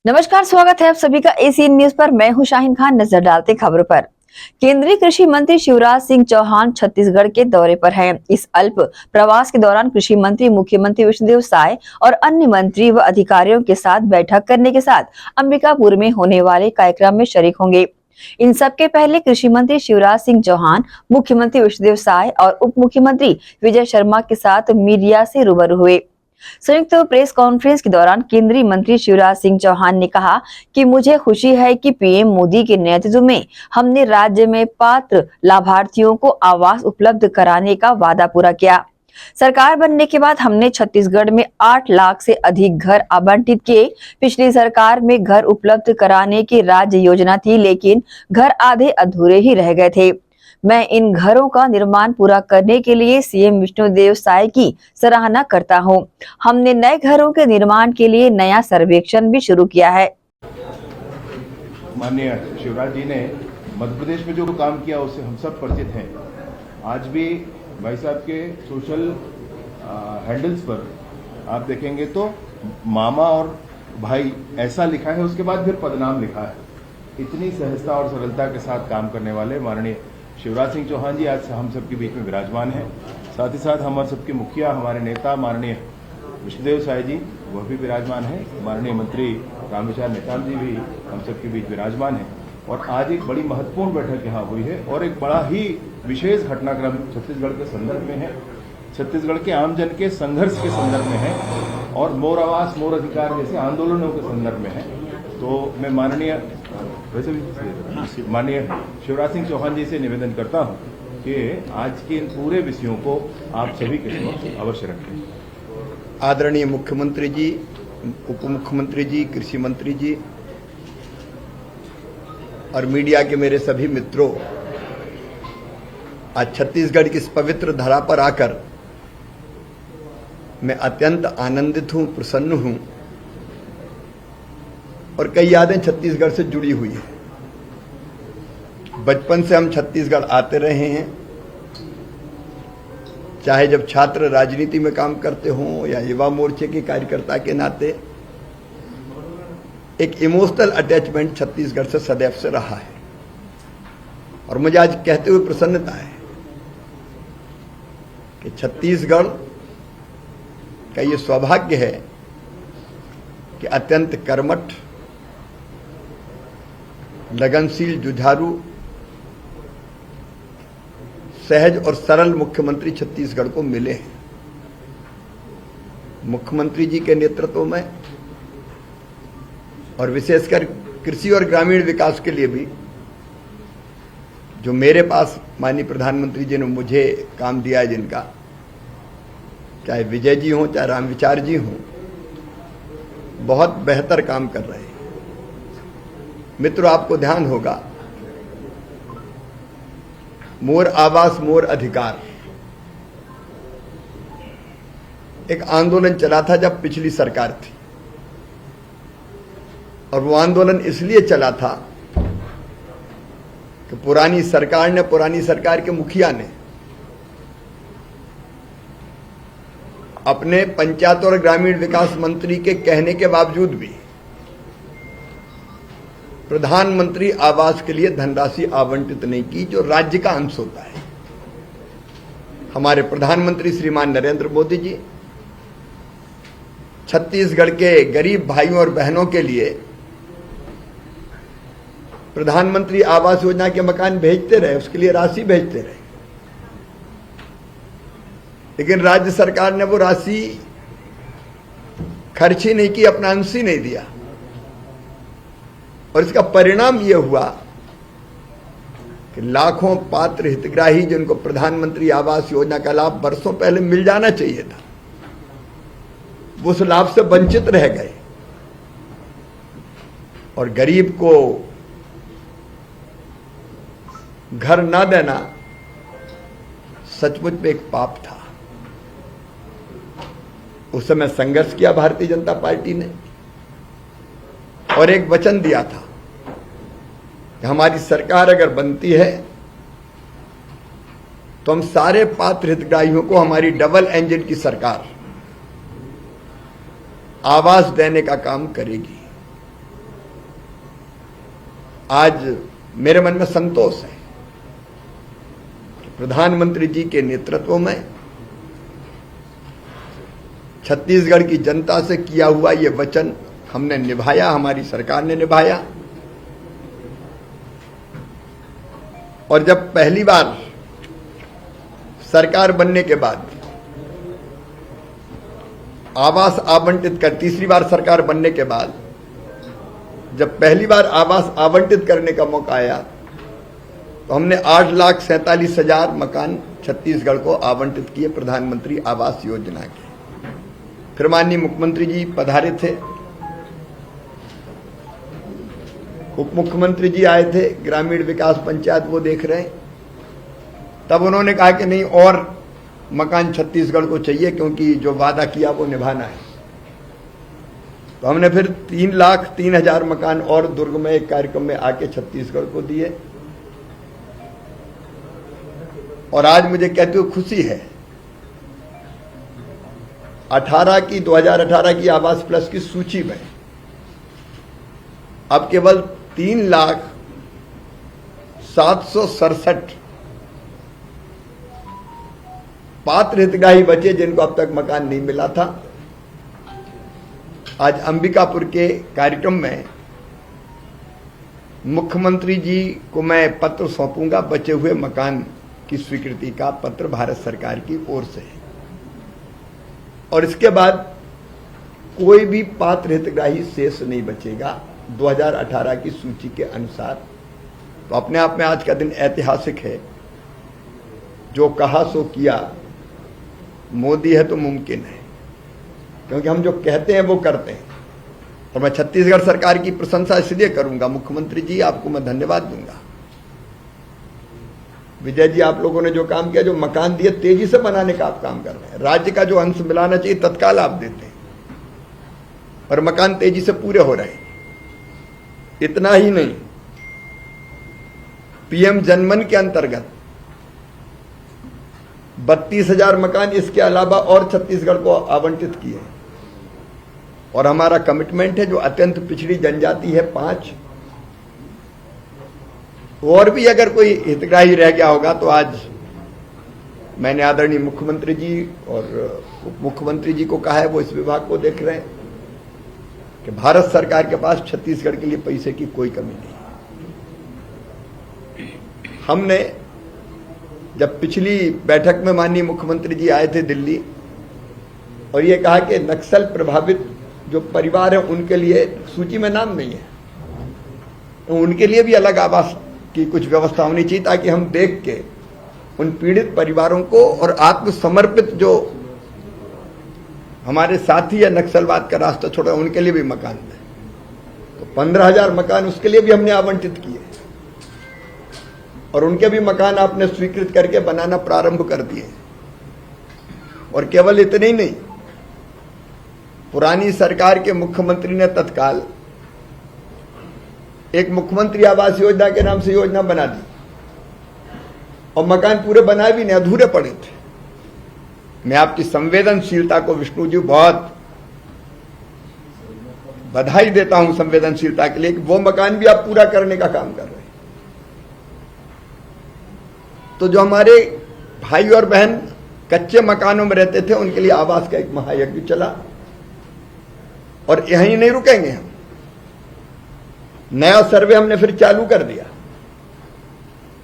नमस्कार, स्वागत है आप सभी का एसीएन न्यूज पर। मैं हूं शाहीन खान। नजर डालते खबरों पर। केंद्रीय कृषि मंत्री शिवराज सिंह चौहान छत्तीसगढ़ के दौरे पर हैं। इस अल्प प्रवास के दौरान कृषि मंत्री, मुख्यमंत्री विष्णुदेव साय और अन्य मंत्री व अधिकारियों के साथ बैठक करने के साथ अंबिकापुर में होने वाले कार्यक्रम में शरीक होंगे। इन सबके पहले कृषि मंत्री शिवराज सिंह चौहान, मुख्यमंत्री विष्णुदेव साय और उप मुख्यमंत्री विजय शर्मा के साथ मीडिया से रूबरू हुए। संयुक्त प्रेस कॉन्फ्रेंस के दौरान केंद्रीय मंत्री शिवराज सिंह चौहान ने कहा कि मुझे खुशी है कि पीएम मोदी के नेतृत्व में हमने राज्य में पात्र लाभार्थियों को आवास उपलब्ध कराने का वादा पूरा किया। सरकार बनने के बाद हमने छत्तीसगढ़ में 8 लाख से अधिक घर आवंटित किए। पिछली सरकार में घर उपलब्ध कराने की राज्य योजना थी, लेकिन घर आधे अधूरे ही रह गए थे। मैं इन घरों का निर्माण पूरा करने के लिए सीएम विष्णुदेव साय की सराहना करता हूं। हमने नए घरों के निर्माण के लिए नया सर्वेक्षण भी शुरू किया है। माननीय शिवराज जी ने मध्य प्रदेश में जो काम किया उससे हम सब परिचित हैं। आज भी भाई साहब के सोशल हैंडल्स पर आप देखेंगे तो मामा और भाई ऐसा लिखा है, उसके बाद फिर पदनाम लिखा है। इतनी सहजता और सरलता के साथ काम करने वाले माननीय शिवराज सिंह चौहान जी आज हम सबके बीच में विराजमान हैं। साथ ही साथ हमारे सबके मुखिया, हमारे नेता माननीय विष्णुदेव साय जी, वह भी विराजमान हैं। माननीय मंत्री रामविचार नेताम जी भी हम सबके बीच विराजमान हैं। और आज एक बड़ी महत्वपूर्ण बैठक यहाँ हुई है और एक बड़ा ही विशेष घटनाक्रम छत्तीसगढ़ के संदर्भ में है, छत्तीसगढ़ के आमजन के संघर्ष के संदर्भ में है और मोर आवास मोर अधिकार जैसे आंदोलनों के संदर्भ में है। तो मैं माननीय शिवराज सिंह चौहान जी से निवेदन करता हूं कि आज के इन पूरे विषयों को आप सभी के समक्ष अवश्य रखें। आदरणीय मुख्यमंत्री जी, उप मुख्यमंत्री जी, कृषि मंत्री जी और मीडिया के मेरे सभी मित्रों, आज छत्तीसगढ़ की इस पवित्र धरा पर आकर मैं अत्यंत आनंदित हूं, प्रसन्न हूं और कई यादें छत्तीसगढ़ से जुड़ी हुई है। बचपन से हम छत्तीसगढ़ आते रहे हैं, चाहे जब छात्र राजनीति में काम करते हों या युवा मोर्चे के कार्यकर्ता के नाते एक इमोशनल अटैचमेंट छत्तीसगढ़ से सदैव से रहा है। और मुझे आज कहते हुए प्रसन्नता है कि छत्तीसगढ़ का ये सौभाग्य है कि अत्यंत कर्मठ, लगनशील, जुझारू, सहज और सरल मुख्यमंत्री छत्तीसगढ़ को मिले हैं। मुख्यमंत्री जी के नेतृत्व में और विशेषकर कृषि और ग्रामीण विकास के लिए भी जो मेरे पास माननीय प्रधानमंत्री जी ने मुझे काम दिया है, जिनका चाहे विजय जी हों चाहे रामविचार जी हों, बहुत बेहतर काम कर रहे हैं। मित्रों, आपको ध्यान होगा, मोर आवास मोर अधिकार एक आंदोलन चला था जब पिछली सरकार थी, और वो आंदोलन इसलिए चला था कि पुरानी सरकार के मुखिया ने अपने पंचायत और ग्रामीण विकास मंत्री के कहने के बावजूद भी प्रधानमंत्री आवास के लिए धनराशि आवंटित नहीं की, जो राज्य का अंश होता है। हमारे प्रधानमंत्री श्रीमान नरेंद्र मोदी जी छत्तीसगढ़ के गरीब भाइयों और बहनों के लिए प्रधानमंत्री आवास योजना के मकान भेजते रहे, उसके लिए राशि भेजते रहे, लेकिन राज्य सरकार ने वो राशि खर्च ही नहीं की, अपना अंश ही नहीं दिया। और इसका परिणाम यह हुआ कि लाखों पात्र हितग्राही जिनको प्रधानमंत्री आवास योजना का लाभ वर्षों पहले मिल जाना चाहिए था, वो उस लाभ से वंचित रह गए। और गरीब को घर ना देना सचमुच में एक पाप था। उस समय संघर्ष किया भारतीय जनता पार्टी ने और एक वचन दिया था कि हमारी सरकार अगर बनती है तो हम सारे पात्र हितग्राहियों को हमारी डबल इंजन की सरकार आवास देने का काम करेगी। आज मेरे मन में संतोष है कि प्रधानमंत्री जी के नेतृत्व में छत्तीसगढ़ की जनता से किया हुआ ये वचन हमने निभाया, हमारी सरकार ने निभाया। और जब पहली बार सरकार बनने के बाद आवास आवंटित कर, तीसरी बार सरकार बनने के बाद जब पहली बार आवास आवंटित करने का मौका आया तो हमने 8,47,000 मकान छत्तीसगढ़ को आवंटित किए प्रधानमंत्री आवास योजना के। फिर माननीय मुख्यमंत्री जी पधारे थे, उप मुख्यमंत्री जी आए थे, ग्रामीण विकास पंचायत वो देख रहे हैं। तब उन्होंने कहा कि नहीं, और मकान छत्तीसगढ़ को चाहिए क्योंकि जो वादा किया वो निभाना है। तो हमने फिर 3,03,000 मकान और दुर्ग में एक कार्यक्रम में आके छत्तीसगढ़ को दिए। और आज मुझे कहते हुए खुशी है, 2018 की आवास प्लस की सूची में अब केवल 3,07,67 पात्र हितग्राही बचे जिनको अब तक मकान नहीं मिला था। आज अंबिकापुर के कार्यक्रम में मुख्यमंत्री जी को मैं पत्र सौंपूंगा, बचे हुए मकान की स्वीकृति का पत्र भारत सरकार की ओर से है। और इसके बाद कोई भी पात्र हितग्राही शेष नहीं बचेगा 2018 की सूची के अनुसार। तो अपने आप में आज का दिन ऐतिहासिक है। जो कहा सो किया, मोदी है तो मुमकिन है, क्योंकि हम जो कहते हैं वो करते हैं। और मैं छत्तीसगढ़ सरकार की प्रशंसा इसलिए करूंगा, मुख्यमंत्री जी आपको मैं धन्यवाद दूंगा। विजय जी, आप लोगों ने जो काम किया, जो मकान दिए, तेजी से बनाने का आप काम कर रहे हैं। राज्य का जो अंश मिलाना चाहिए तत्काल आप देते हैं, और मकान तेजी से पूरे हो रहे हैं। इतना ही नहीं, पीएम जनमन के अंतर्गत 32,000 मकान इसके अलावा और छत्तीसगढ़ को आवंटित किए। और हमारा कमिटमेंट है, जो अत्यंत पिछड़ी जनजाति है 5, और भी अगर कोई हितग्राही रह गया होगा तो आज मैंने आदरणीय मुख्यमंत्री जी और उप मुख्यमंत्री जी को कहा है, वो इस विभाग को देख रहे हैं कि भारत सरकार के पास छत्तीसगढ़ के लिए पैसे की कोई कमी नहीं। हमने जब पिछली बैठक में माननीय मुख्यमंत्री जी आए थे दिल्ली, और ये कहा कि नक्सल प्रभावित जो परिवार है उनके लिए सूची में नाम नहीं है, तो उनके लिए भी अलग आवास की कुछ व्यवस्था होनी चाहिए, ताकि हम देख के उन पीड़ित परिवारों को और आत्मसमर्पित जो हमारे साथी या नक्सलवाद का रास्ता छोड़ा उनके लिए भी मकान दें। तो 15,000 मकान उसके लिए भी हमने आवंटित किए, और उनके भी मकान आपने स्वीकृत करके बनाना प्रारंभ कर दिए। और केवल इतने ही नहीं, पुरानी सरकार के मुख्यमंत्री ने तत्काल एक मुख्यमंत्री आवास योजना के नाम से योजना बना दी, और मकान पूरे बनाए भी नहीं, अधूरे पड़े थे। मैं आपकी संवेदनशीलता को विष्णु जी बहुत बधाई देता हूं, संवेदनशीलता के लिए, कि वो मकान भी आप पूरा करने का काम कर रहे हैं। तो जो हमारे भाई और बहन कच्चे मकानों में रहते थे, उनके लिए आवास का एक महायज्ञ चला, और यहीं नहीं रुकेंगे हम। नया सर्वे हमने फिर चालू कर दिया।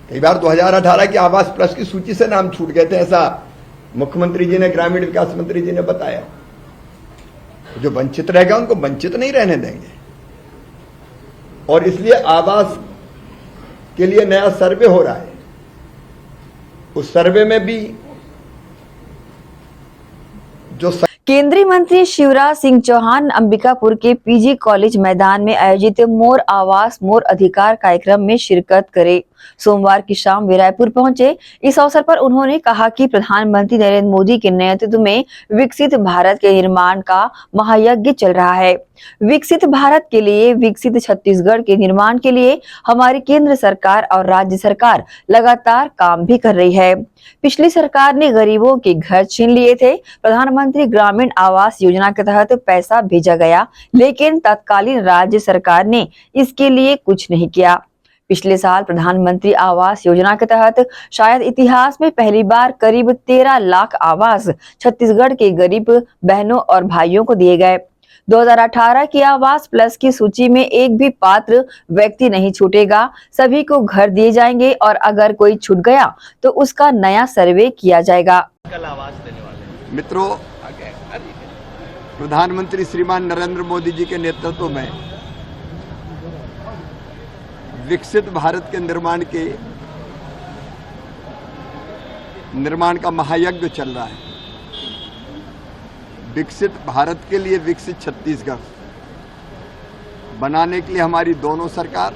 कई बार 2018 की आवास प्लस की सूची से नाम छूट गए थे, ऐसा मुख्यमंत्री जी ने, ग्रामीण विकास मंत्री जी ने बताया। जो वंचित रह गया उनको वंचित नहीं रहने देंगे, और इसलिए आवास के लिए नया सर्वे हो रहा है। उस सर्वे में भी जो केंद्रीय मंत्री शिवराज सिंह चौहान अंबिकापुर के पीजी कॉलेज मैदान में आयोजित मोर आवास मोर अधिकार कार्यक्रम में शिरकत करे। सोमवार की शाम वे रायपुर पहुंचे। इस अवसर पर उन्होंने कहा कि प्रधानमंत्री नरेंद्र मोदी के नेतृत्व में विकसित भारत के निर्माण का महायज्ञ चल रहा है। विकसित भारत के लिए, विकसित छत्तीसगढ़ के निर्माण के लिए हमारी केंद्र सरकार और राज्य सरकार लगातार काम भी कर रही है। पिछली सरकार ने गरीबों के घर छीन लिए थे। प्रधानमंत्री ग्रामीण आवास योजना के तहत पैसा भेजा गया, लेकिन तत्कालीन राज्य सरकार ने इसके लिए कुछ नहीं किया। पिछले साल प्रधानमंत्री आवास योजना के तहत शायद इतिहास में पहली बार करीब 13 लाख आवास छत्तीसगढ़ के गरीब बहनों और भाइयों को दिए गए। 2018 की आवास प्लस की सूची में एक भी पात्र व्यक्ति नहीं छूटेगा, सभी को घर दिए जाएंगे और अगर कोई छूट गया तो उसका नया सर्वे किया जाएगा। कल आवाज देने वाले हैं। मित्रों, प्रधानमंत्री श्रीमान नरेंद्र मोदी जी के नेतृत्व में विकसित भारत के निर्माण का महायज्ञ चल रहा है। विकसित भारत के लिए विकसित छत्तीसगढ़ बनाने के लिए हमारी दोनों सरकार,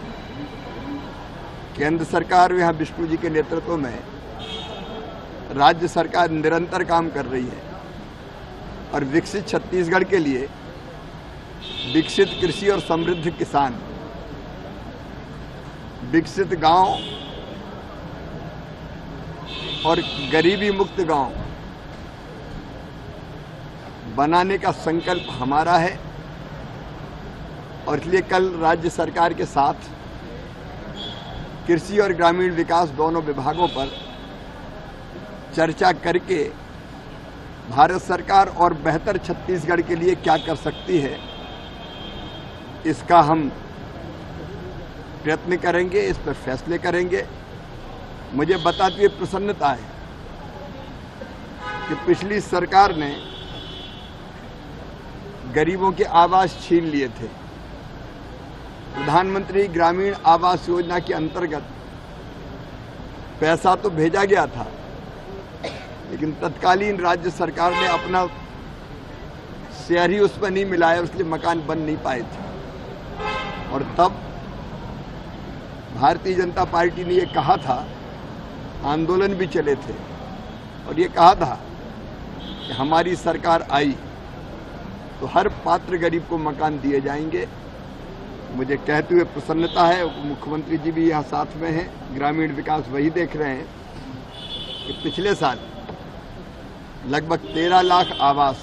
केंद्र सरकार और यहाँ विष्णु जी के नेतृत्व में राज्य सरकार निरंतर काम कर रही है और विकसित छत्तीसगढ़ के लिए विकसित कृषि और समृद्ध किसान, विकसित गांव और गरीबी मुक्त गांव बनाने का संकल्प हमारा है और इसलिए कल राज्य सरकार के साथ कृषि और ग्रामीण विकास दोनों विभागों पर चर्चा करके भारत सरकार और बेहतर छत्तीसगढ़ के लिए क्या कर सकती है, इसका हम प्रयत्न करेंगे, इस पर फैसले करेंगे। मुझे बताते हुए प्रसन्नता है कि पिछली सरकार ने गरीबों के आवास छीन लिए थे। प्रधानमंत्री ग्रामीण आवास योजना के अंतर्गत पैसा तो भेजा गया था, लेकिन तत्कालीन राज्य सरकार ने अपना शेयर ही उसमें नहीं मिलाया, इसलिए मकान बन नहीं पाए थे। और तब भारतीय जनता पार्टी ने ये कहा था, आंदोलन भी चले थे और ये कहा था कि हमारी सरकार आई तो हर पात्र गरीब को मकान दिए जाएंगे। मुझे कहते हुए प्रसन्नता है, मुख्यमंत्री जी भी यहाँ साथ में हैं, ग्रामीण विकास वही देख रहे हैं कि पिछले साल लगभग 13 लाख आवास,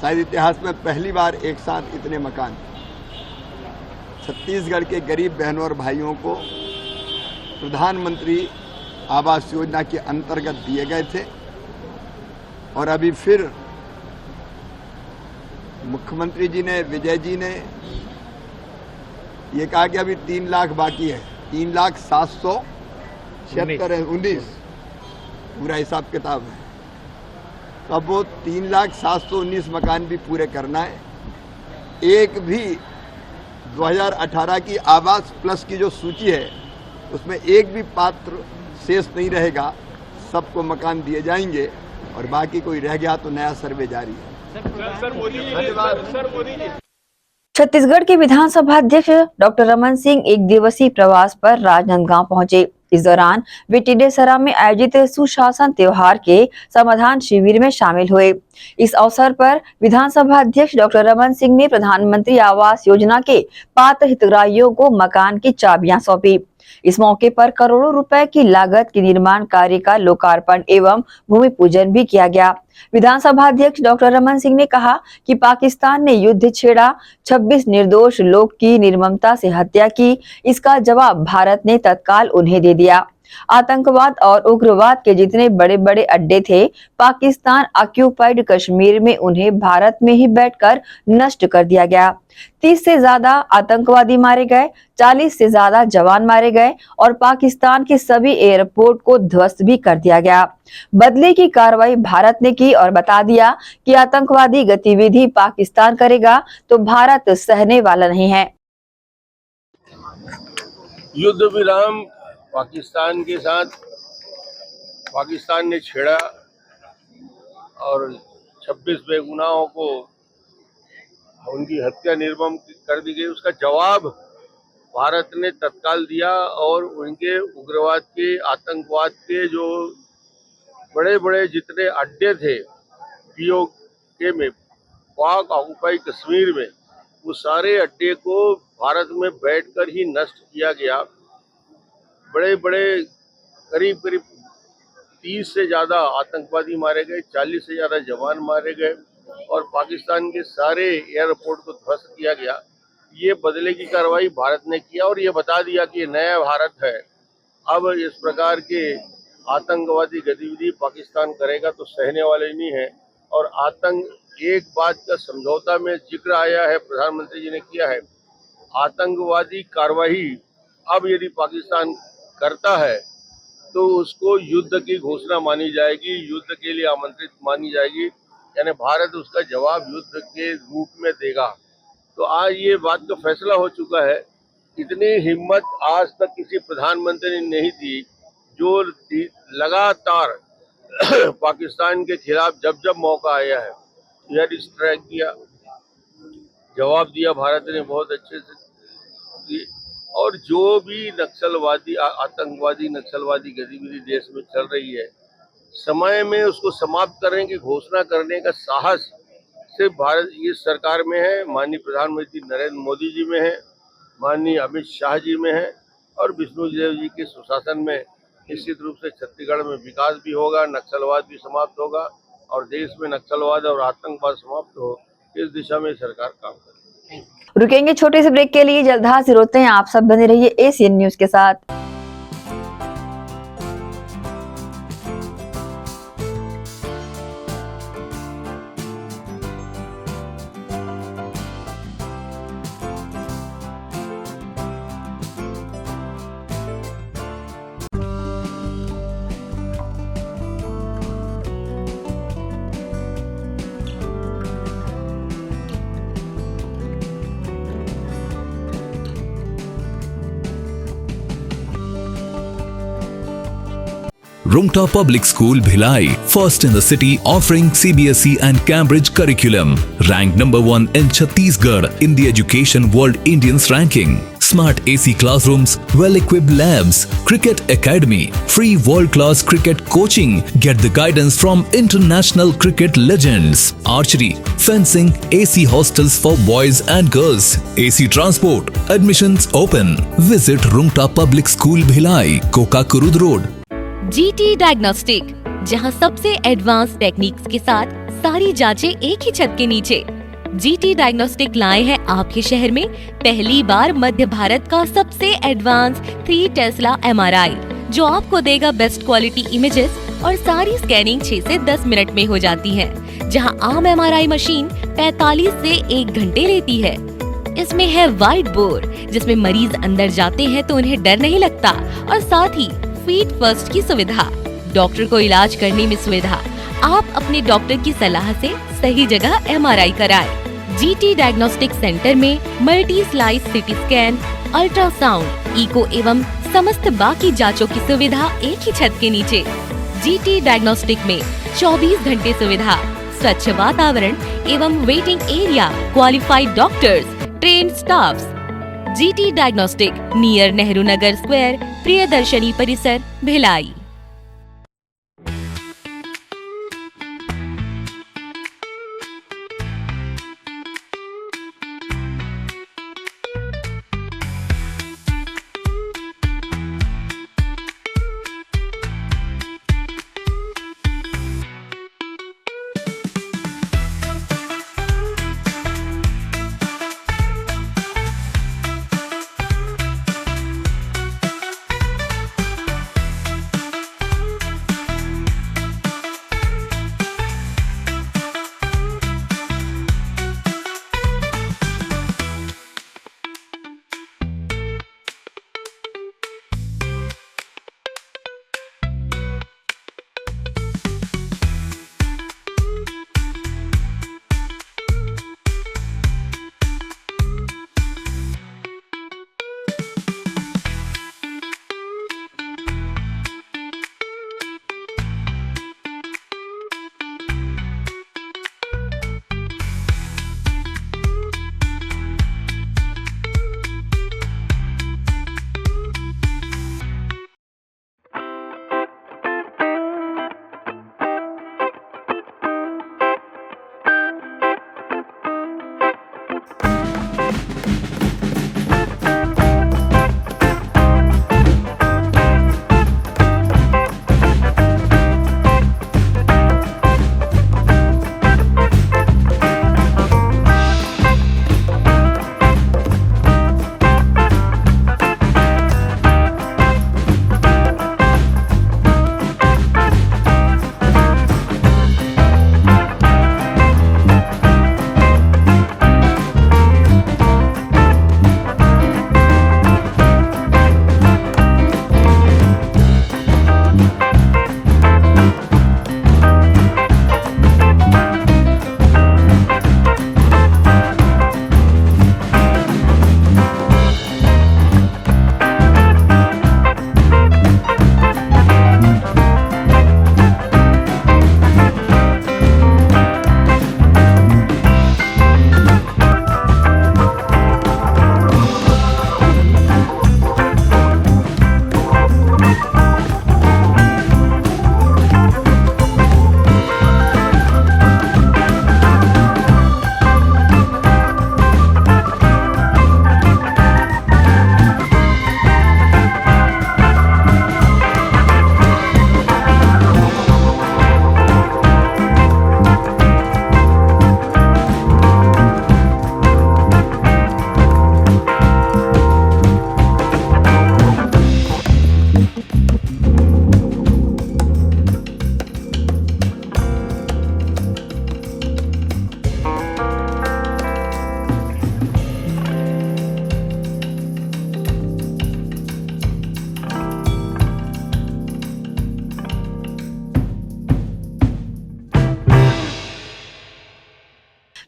शायद इतिहास में पहली बार एक साथ इतने मकान छत्तीसगढ़ के गरीब बहनों और भाइयों को प्रधानमंत्री आवास योजना के अंतर्गत दिए गए थे। और अभी फिर मुख्यमंत्री जी ने, विजय जी ने ये कहा कि अभी 3 लाख बाकी है, 3,776,19 पूरा हिसाब किताब है। तो अब वो 3,719 मकान भी पूरे करना है। एक भी 2018 की आवास प्लस की जो सूची है उसमें एक भी पात्र शेष नहीं रहेगा, सबको मकान दिए जाएंगे और बाकी कोई रह गया तो नया सर्वे जारी है। छत्तीसगढ़ के विधानसभा अध्यक्ष डॉक्टर रमन सिंह एक दिवसीय प्रवास पर राजनांदगांव पहुंचे। इस दौरान वे टिडेसरा में आयोजित सुशासन त्योहार के समाधान शिविर में शामिल हुए। इस अवसर पर विधानसभा अध्यक्ष डॉक्टर रमन सिंह ने प्रधानमंत्री आवास योजना के पात्र हितग्राहियों को मकान की चाबियां सौंपी। इस मौके पर करोड़ों रुपए की लागत के निर्माण कार्य का लोकार्पण एवं भूमि पूजन भी किया गया। विधानसभा अध्यक्ष डॉक्टर रमन सिंह ने कहा कि पाकिस्तान ने युद्ध छेड़ा, 26 निर्दोष लोग की निर्ममता से हत्या की, इसका जवाब भारत ने तत्काल उन्हें दे दिया। आतंकवाद और उग्रवाद के जितने बड़े बड़े अड्डे थे, पाकिस्तान ऑक्यूपाइड कश्मीर में उन्हें भारत में ही बैठकर नष्ट कर दिया गया। 30 से ज्यादा आतंकवादी मारे गए, 40 से ज्यादा जवान मारे गए और पाकिस्तान के सभी एयरपोर्ट को ध्वस्त भी कर दिया गया। बदले की कार्रवाई भारत ने की और बता दिया कि आतंकवादी गतिविधि पाकिस्तान करेगा तो भारत सहने वाला नहीं है। युद्ध विराम पाकिस्तान के साथ पाकिस्तान ने छेड़ा और 26 बेगुनाहों को उनकी हत्या निर्मम कर दी गई। उसका जवाब भारत ने तत्काल दिया और उनके उग्रवाद के, आतंकवाद के जो बड़े बड़े जितने अड्डे थे पीओके में, पाक ऑक्युपाई कश्मीर में, वो सारे अड्डे को भारत में बैठकर ही नष्ट किया गया। बड़े बड़े करीब 30 से ज़्यादा आतंकवादी मारे गए, 40 से ज़्यादा जवान मारे गए और पाकिस्तान के सारे एयरपोर्ट को ध्वस्त किया गया। ये बदले की कार्रवाई भारत ने किया और ये बता दिया कि ये नया भारत है। अब इस प्रकार के आतंकवादी गतिविधि पाकिस्तान करेगा तो सहने वाले नहीं है। और आतंक एक बात का समझौता में जिक्र आया है, प्रधानमंत्री जी ने किया है, आतंकवादी कार्रवाई अब यदि पाकिस्तान करता है तो उसको युद्ध की घोषणा मानी जाएगी, युद्ध के लिए आमंत्रित मानी जाएगी, यानी भारत उसका जवाब युद्ध के रूप में देगा। तो आज ये बात का फैसला हो चुका है। इतनी हिम्मत आज तक किसी प्रधानमंत्री ने नहीं दी, जो लगातार पाकिस्तान के खिलाफ जब जब मौका आया है एयर स्ट्राइक किया, जवाब दिया भारत ने बहुत अच्छे से। और जो भी नक्सलवादी आतंकवादी नक्सलवादी गतिविधि देश में चल रही है, समय में उसको समाप्त करने की घोषणा करने का साहस सिर्फ भारत इस सरकार में है, माननीय प्रधानमंत्री नरेंद्र मोदी जी में है, माननीय अमित शाह जी में है और विष्णुदेव जी के सुशासन में निश्चित रूप से छत्तीसगढ़ में विकास भी होगा, नक्सलवाद भी समाप्त होगा और देश में नक्सलवाद और आतंकवाद समाप्त हो, इस दिशा में सरकार काम कर रही है। रुकेंगे छोटे से ब्रेक के लिए, जल्द हाजिर होते हैं। आप सब बने रहिए एसीएन न्यूज के साथ। Rumta Public School Bhilai, first in the city, offering CBSE and Cambridge curriculum, ranked number 1 in Chhattisgarh in the Education World Indians ranking. Smart AC classrooms, well-equipped labs, cricket academy, free world-class cricket coaching. Get the guidance from international cricket legends. Archery, fencing, AC hostels for boys and girls, AC transport. Admissions open. Visit Rumta Public School Bhilai, Kokakurud Road. GT diagnostic, जहां सबसे advance techniques के साथ सारी जांचें एक ही छत के नीचे। GT डायग्नोस्टिक लाए हैं आपके शहर में पहली बार मध्य भारत का सबसे एडवांस 3 टेस्ला MRI, जो आपको देगा बेस्ट क्वालिटी इमेजेस और सारी स्कैनिंग 6 से 10 मिनट में हो जाती है, जहां आम MRI मशीन 45 से 1 घंटे लेती है। इसमें है वाइट बोर्ड, जिसमें मरीज अंदर जाते हैं तो उन्हें डर नहीं लगता, और साथ ही फीट फर्स्ट की सुविधा, डॉक्टर को इलाज करने में सुविधा। आप अपने डॉक्टर की सलाह से सही जगह MRI कराएं। GT डायग्नोस्टिक सेंटर में multi slice CT scan, ultrasound, echo एवं समस्त बाकी जांचों की सुविधा एक ही छत के नीचे। GT डायग्नोस्टिक में 24 घंटे सुविधा, स्वच्छ वातावरण एवं waiting area, qualified doctors, trained staffs. GT diagnostic, near Nehru Nagar square, Priyadarshini परिसर, भिलाई।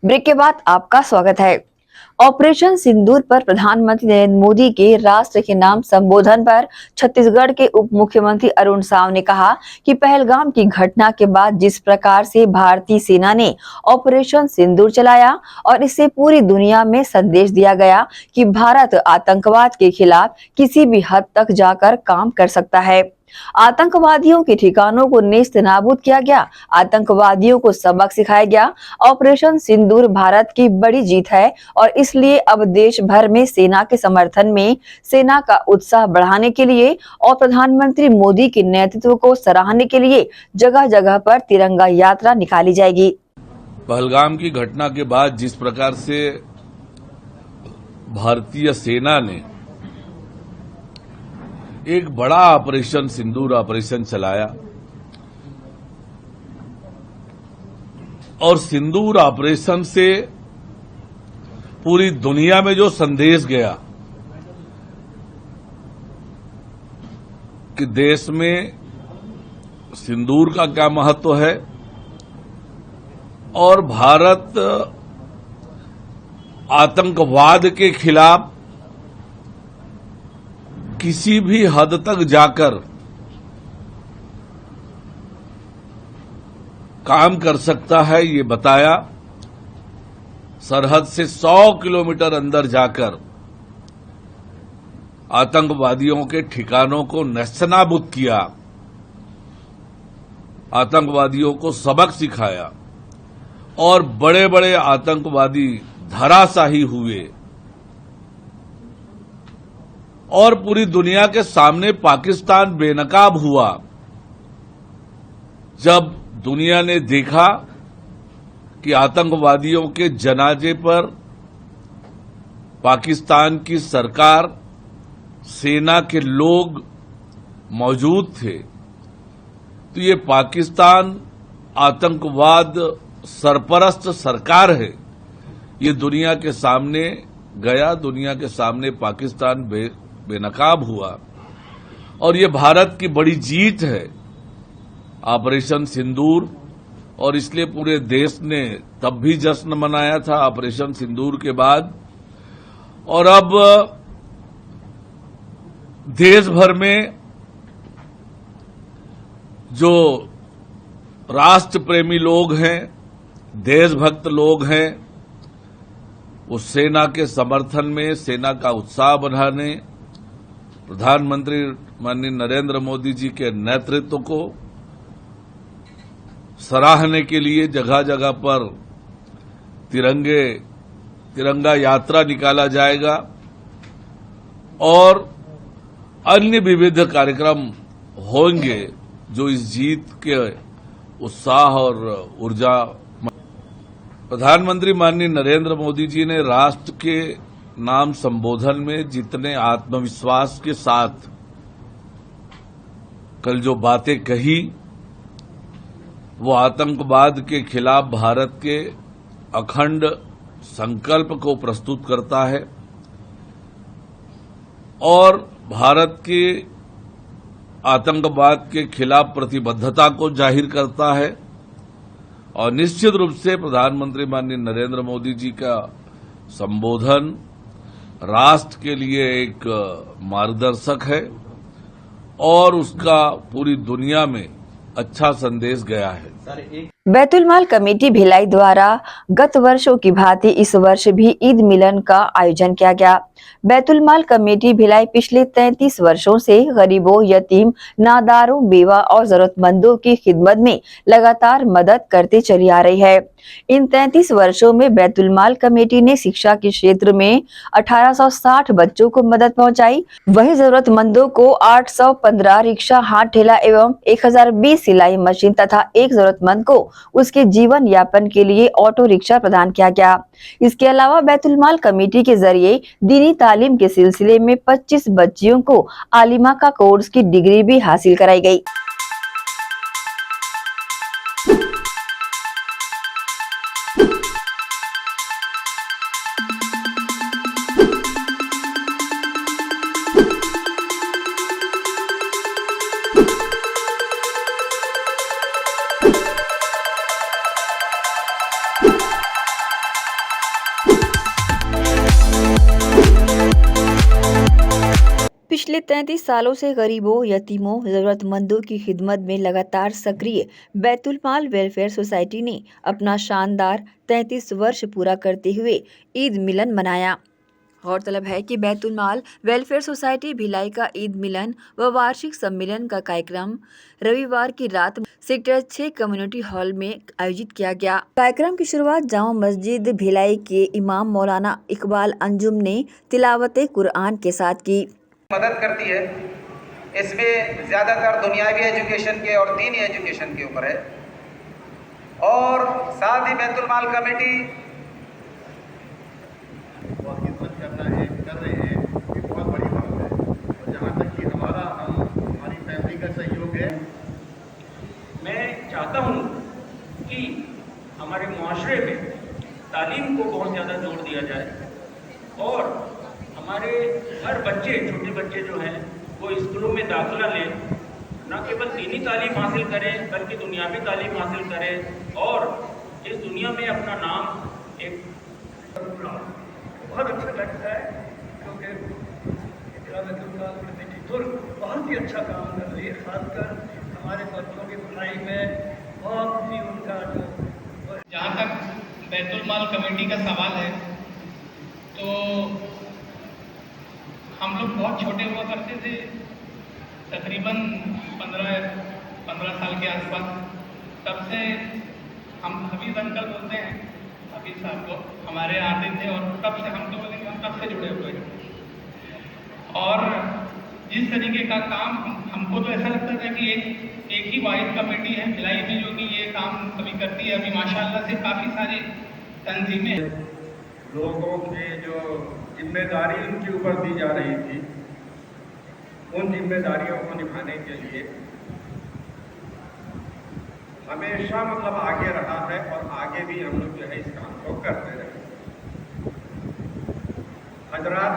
ब्रेक के बाद आपका स्वागत है। ऑपरेशन सिंदूर पर प्रधानमंत्री नरेंद्र मोदी के राष्ट्र के नाम संबोधन पर छत्तीसगढ़ के उप मुख्यमंत्री अरुण साव ने कहा कि पहलगाम की घटना के बाद जिस प्रकार से भारतीय सेना ने ऑपरेशन सिंदूर चलाया और इससे पूरी दुनिया में संदेश दिया गया कि भारत आतंकवाद के खिलाफ किसी भी हद तक जाकर काम कर सकता है। आतंकवादियों के ठिकानों को नेस्त नाबूद किया गया, आतंकवादियों को सबक सिखाया गया। ऑपरेशन सिंदूर भारत की बड़ी जीत है और इसलिए अब देश भर में सेना के समर्थन में सेना का उत्साह बढ़ाने के लिए और प्रधानमंत्री मोदी के नेतृत्व को सराहने के लिए जगह जगह पर तिरंगा यात्रा निकाली जाएगी। पहलगाम की घटना के बाद जिस प्रकार से भारतीय सेना ने एक बड़ा ऑपरेशन सिंदूर ऑपरेशन चलाया और सिंदूर ऑपरेशन से पूरी दुनिया में जो संदेश गया कि देश में सिंदूर का क्या महत्व है और भारत आतंकवाद के खिलाफ किसी भी हद तक जाकर काम कर सकता है, ये बताया। सरहद से 100 किलोमीटर अंदर जाकर आतंकवादियों के ठिकानों को नेस्तनाबूद किया, आतंकवादियों को सबक सिखाया और बड़े बड़े आतंकवादी धराशाही हुए और पूरी दुनिया के सामने पाकिस्तान बेनकाब हुआ। जब दुनिया ने देखा कि आतंकवादियों के जनाजे पर पाकिस्तान की सरकार, सेना के लोग मौजूद थे, तो ये पाकिस्तान आतंकवाद सरपरस्त सरकार है, ये दुनिया के सामने गया, दुनिया के सामने पाकिस्तान बेनकाब हुआ और ये भारत की बड़ी जीत है ऑपरेशन सिंदूर। और इसलिए पूरे देश ने तब भी जश्न मनाया था ऑपरेशन सिंदूर के बाद। और अब देश भर में जो राष्ट्र प्रेमी लोग हैं, देशभक्त लोग हैं, वो सेना के समर्थन में, सेना का उत्साह बढ़ाने, प्रधानमंत्री माननीय नरेंद्र मोदी जी के नेतृत्व को सराहने के लिए जगह जगह पर तिरंगा यात्रा निकाला जाएगा और अन्य विविध कार्यक्रम होंगे जो इस जीत के उत्साह और ऊर्जा। प्रधानमंत्री माननीय नरेंद्र मोदी जी ने राष्ट्र के नाम संबोधन में जितने आत्मविश्वास के साथ कल जो बातें कही, वो आतंकवाद के खिलाफ भारत के अखंड संकल्प को प्रस्तुत करता है और भारत के आतंकवाद के खिलाफ प्रतिबद्धता को जाहिर करता है। और निश्चित रूप से प्रधानमंत्री माननीय नरेंद्र मोदी जी का संबोधन राष्ट्र के लिए एक मार्गदर्शक है और उसका पूरी दुनिया में अच्छा संदेश गया है। बैतुल माल कमेटी भिलाई द्वारा गत वर्षों की भांति इस वर्ष भी ईद मिलन का आयोजन किया गया। बैतुल माल कमेटी भिलाई पिछले 33 वर्षों से गरीबों, यतीम, नादारों, बेवा और जरूरतमंदों की खिदमत में लगातार मदद करती चली आ रही है। इन 33 वर्षों में बैतुल माल कमेटी ने शिक्षा के क्षेत्र में 1860 बच्चों को मदद पहुंचाई। वहीं जरूरतमंदों को 815 रिक्शा, हाथ ठेला एवं 1020 सिलाई मशीन तथा एक जरूरतमंद को उसके जीवन यापन के लिए ऑटो रिक्शा प्रदान किया गया। इसके अलावा बैतुल माल कमेटी के जरिए दीनी तालीम के सिलसिले में 25 बच्चियों को आलिमा का कोर्स की डिग्री भी हासिल कराई गई। पिछले 33 सालों से गरीबों, यतीमों, जरूरतमंदों की खिदमत में लगातार सक्रिय बैतुल माल वेलफेयर सोसाइटी ने अपना शानदार 33 वर्ष पूरा करते हुए ईद मिलन मनाया। गौरतलब है कि बैतुल माल वेलफेयर सोसाइटी भिलाई का ईद मिलन व वार्षिक सम्मेलन का कार्यक्रम रविवार की रात सेक्टर 6 कम्युनिटी हॉल में आयोजित किया गया। कार्यक्रम की शुरुआत जामा मस्जिद भिलाई के इमाम मौलाना इकबाल अंजुम ने तिलावत कुरान के साथ की। मदद करती है। इसमें ज़्यादातर दुनियावी एजुकेशन के और दीनी एजुकेशन के ऊपर है, और साथ ही बैतुल माल कमेटी खिदमत कर रहे हैं, ये बहुत बड़ी बात है। और जहाँ तक कि हमारी फैमिली का सहयोग है, मैं चाहता हूँ कि हमारे मुआशरे में तालीम को बहुत ज़्यादा जोर दिया जाए और हमारे हर बच्चे, छोटे बच्चे जो हैं वो स्कूलों में दाखिला लें, न केवल दीनी तालीम हासिल करें बल्कि दुनियावी तालीम हासिल करें और इस दुनिया में अपना नाम एक बहुत अच्छा लगता है, क्योंकि बहुत ही अच्छा काम कर रही है। खासकर हमारे बच्चों की पढ़ाई में बहुत ही उनका जो, जहाँ तक बैतुल माल कमेटी का सवाल है तो हम लोग बहुत छोटे हुआ करते थे, तकरीबन 15 साल के आसपास। तब से हम हबीब अंकल बोलते हैं, हबीब साहब को हमारे आते थे और तब से हम तो बोलेंगे हम तब से जुड़े हुए हैं। और जिस तरीके का काम हमको तो ऐसा लगता था कि एक ही वाहिद कमेटी है भिलाई में जो कि ये काम कभी करती है। अभी माशाल्लाह से काफ़ी सारी तंजीमें, लोगों की जो जिम्मेदारी उनके ऊपर दी जा रही थी, उन जिम्मेदारियों को निभाने के लिए हमेशा मतलब आगे रहा है और आगे भी हम लोग जो है इस काम को करते रहे। हजरात,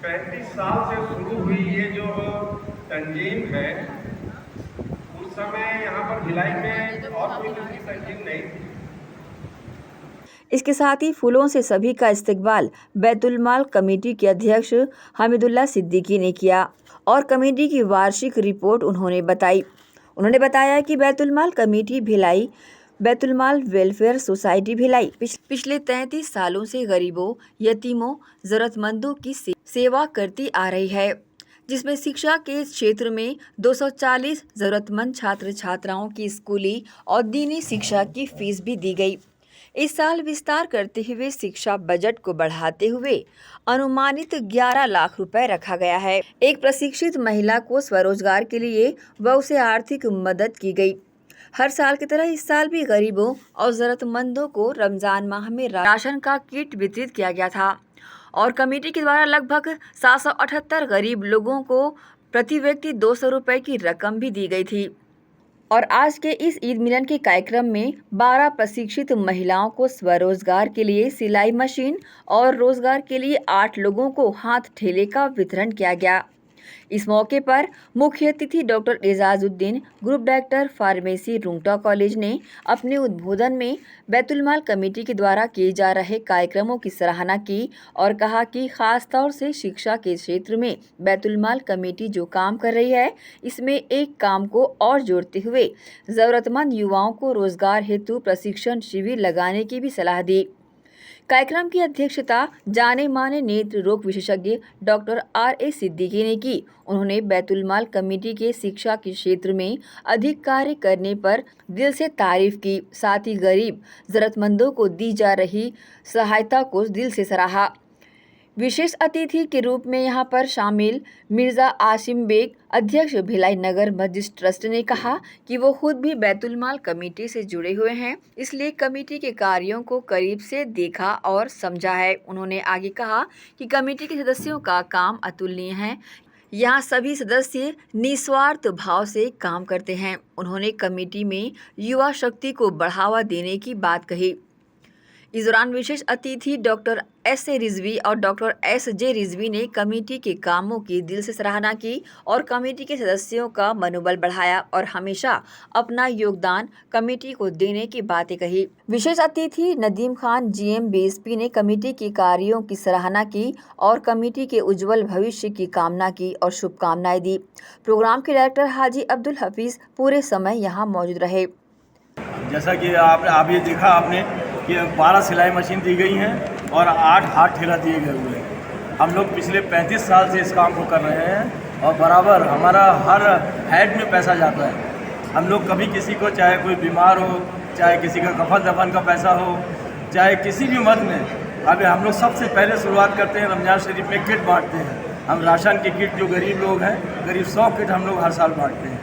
35 साल से शुरू हुई ये जो तंजीम है, उस समय यहाँ पर भिलाई में और कोई दूसरी तंजीम नहीं थी। इसके साथ ही फूलों से सभी का इस्तकबाल बैतुल माल कमेटी के अध्यक्ष हामिदुल्लाह सिद्दीकी ने किया और कमेटी की वार्षिक रिपोर्ट उन्होंने बताई। उन्होंने बताया कि बैतुल माल कमेटी भिलाई, बैतुल माल वेलफेयर सोसाइटी भिलाई पिछले 33 सालों से गरीबों, यतीमों, जरूरतमंदों की सेवा करती आ रही है, जिसमें शिक्षा के क्षेत्र में 240 जरूरतमंद छात्र छात्राओं की स्कूली और दीनी शिक्षा की फीस भी दी गई। इस साल विस्तार करते हुए शिक्षा बजट को बढ़ाते हुए अनुमानित 11 लाख रुपए रखा गया है। एक प्रशिक्षित महिला को स्वरोजगार के लिए व उसे आर्थिक मदद की गई। हर साल की तरह इस साल भी गरीबों और जरूरतमंदों को रमजान माह में राशन का किट वितरित किया गया था और कमेटी के द्वारा लगभग 778 गरीब लोगों को प्रति व्यक्ति 200 रुपए की रकम भी दी गई थी। और आज के इस ईद मिलन के कार्यक्रम में 12 प्रशिक्षित महिलाओं को स्वरोजगार के लिए सिलाई मशीन और रोजगार के लिए 8 लोगों को हाथ ठेले का वितरण किया गया। इस मौके पर मुख्य अतिथि doctor Ejazuddin, group director pharmacy Rungta college ने अपने उद्बोधन में बैतुल माल कमेटी के द्वारा किए जा रहे कार्यक्रमों की सराहना की और कहा कि खास तौर से शिक्षा के क्षेत्र में बैतुल माल कमेटी जो काम कर रही है, इसमें एक काम को और जोड़ते हुए जरूरतमंद युवाओं को रोजगार हेतु प्रशिक्षण शिविर लगाने की भी सलाह दी। कार्यक्रम की अध्यक्षता जाने माने नेत्र रोग विशेषज्ञ डॉक्टर R.A. सिद्दीकी ने की। उन्होंने बैतुल माल कमेटी के शिक्षा के क्षेत्र में अधिक कार्य करने पर दिल से तारीफ की, साथ ही गरीब जरूरतमंदों को दी जा रही सहायता को दिल से सराहा। विशेष अतिथि के रूप में यहां पर शामिल मिर्जा आसिम बेग, अध्यक्ष भिलाई नगर मस्जिद ट्रस्ट ने कहा कि वो खुद भी बैतुल माल कमेटी से जुड़े हुए हैं, इसलिए कमेटी के कार्यों को करीब से देखा और समझा है। उन्होंने आगे कहा कि कमेटी के सदस्यों का काम अतुलनीय है, यहाँ सभी सदस्य निस्वार्थ भाव से काम करते हैं। उन्होंने कमेटी में युवा शक्ति को बढ़ावा देने की बात कही। इस दौरान विशेष अतिथि डॉक्टर S.A. रिजवी और डॉक्टर S.J. रिजवी ने कमेटी के कामों की दिल से सराहना की और कमेटी के सदस्यों का मनोबल बढ़ाया और हमेशा अपना योगदान कमेटी को देने की बातें कही। विशेष अतिथि नदीम खान GM BSP ने कमेटी के कार्यों की सराहना की और कमेटी के उज्जवल भविष्य की कामना की और शुभकामनाएं दी। प्रोग्राम के डायरेक्टर हाजी अब्दुल हफीज पूरे समय यहाँ मौजूद रहे। जैसा कि आप ये देखा आपने कि 12 सिलाई मशीन दी गई हैं और 8 हाथ ठेला दिए गए हुए हैं। हम लोग पिछले 35 साल से इस काम को कर रहे हैं और बराबर हमारा हर हेड में पैसा जाता है। हम लोग कभी किसी को, चाहे कोई बीमार हो, चाहे किसी का कफन दफन का पैसा हो, चाहे किसी भी मद में, अभी हम लोग सबसे पहले शुरुआत करते हैं रमजान शरीफ में किट बांटते हैं। हम राशन की किट जो गरीब लोग हैं, करीब 100 किट हम लोग हर साल बांटते हैं,